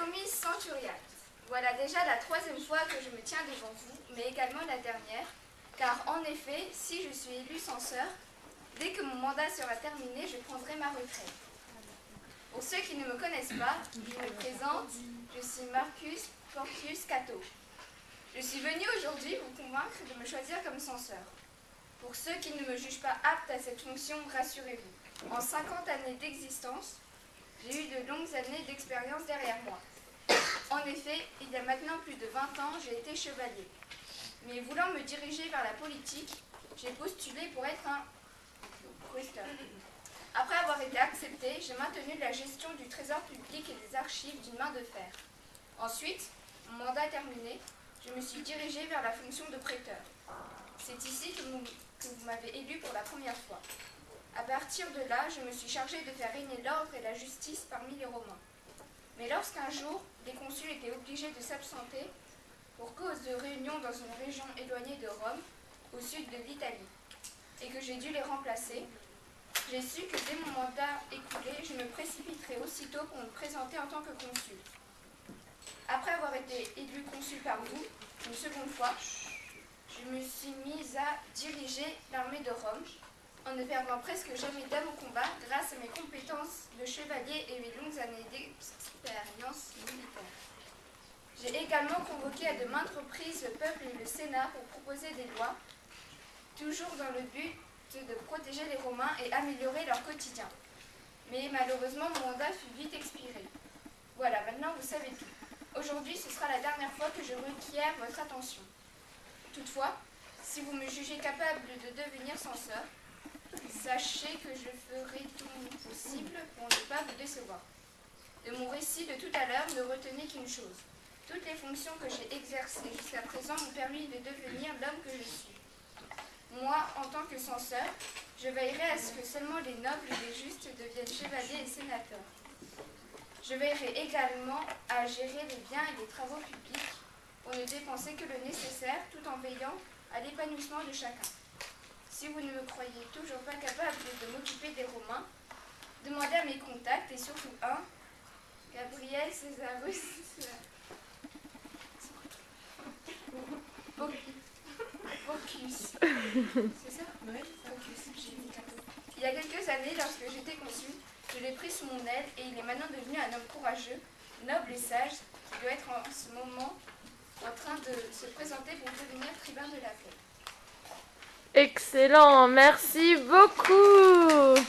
Soumise Centuriate, voilà déjà la 3e fois que je me tiens devant vous, mais également la dernière, car en effet, si je suis élue censeur, dès que mon mandat sera terminé, je prendrai ma retraite. Pour ceux qui ne me connaissent pas, je me présente, je suis Marcus Porcius Cato. Je suis venue aujourd'hui vous convaincre de me choisir comme censeur. Pour ceux qui ne me jugent pas apte à cette fonction, rassurez-vous. En 50 années d'existence, j'ai eu de longues années d'expérience derrière moi. En effet, il y a maintenant plus de 20 ans, j'ai été chevalier. Mais voulant me diriger vers la politique, j'ai postulé pour être un questeur. Après avoir été accepté, j'ai maintenu la gestion du trésor public et des archives d'une main de fer. Ensuite, mon mandat terminé, je me suis dirigée vers la fonction de prêteur. C'est ici que vous m'avez élu pour la première fois. À partir de là, je me suis chargée de faire régner l'ordre et la justice parmi les Romains. Mais lorsqu'un jour, les consuls étaient obligés de s'absenter pour cause de réunions dans une région éloignée de Rome, au sud de l'Italie, et que j'ai dû les remplacer, j'ai su que dès mon mandat écoulé, je me précipiterais aussitôt pour me présenter en tant que consul. Après avoir été élu consul par vous, une seconde fois, je me suis mise à diriger l'armée de Rome, en ne perdant presque jamais d'âme au combat grâce à mes compétences de chevalier et mes longues années d'expérience militaire. J'ai également convoqué à de maintes reprises le peuple et le Sénat pour proposer des lois, toujours dans le but de protéger les Romains et améliorer leur quotidien. Mais malheureusement, mon mandat fut vite expiré. Voilà, maintenant vous savez tout. Aujourd'hui, ce sera la dernière fois que je requiers votre attention. Toutefois, si vous me jugez capable de devenir censeur, sachez que je ferai tout mon possible pour ne pas vous décevoir. De mon récit de tout à l'heure, ne retenez qu'une chose. Toutes les fonctions que j'ai exercées jusqu'à présent m'ont permis de devenir l'homme que je suis. Moi, en tant que censeur, je veillerai à ce que seulement les nobles et les justes deviennent chevaliers et sénateurs. Je veillerai également à gérer les biens et les travaux publics pour ne dépenser que le nécessaire tout en veillant à l'épanouissement de chacun. Si vous ne me croyez toujours pas capable de m'occuper des Romains, demandez à mes contacts et surtout un, Gabriel Césarus Focus. C'est ça? Oui, Focus. Il y a quelques années, lorsque j'étais consul, je l'ai pris sous mon aile et il est maintenant devenu un homme courageux, noble et sage, qui doit être en ce moment en train de se présenter pour devenir tribun de la paix. Excellent, merci beaucoup.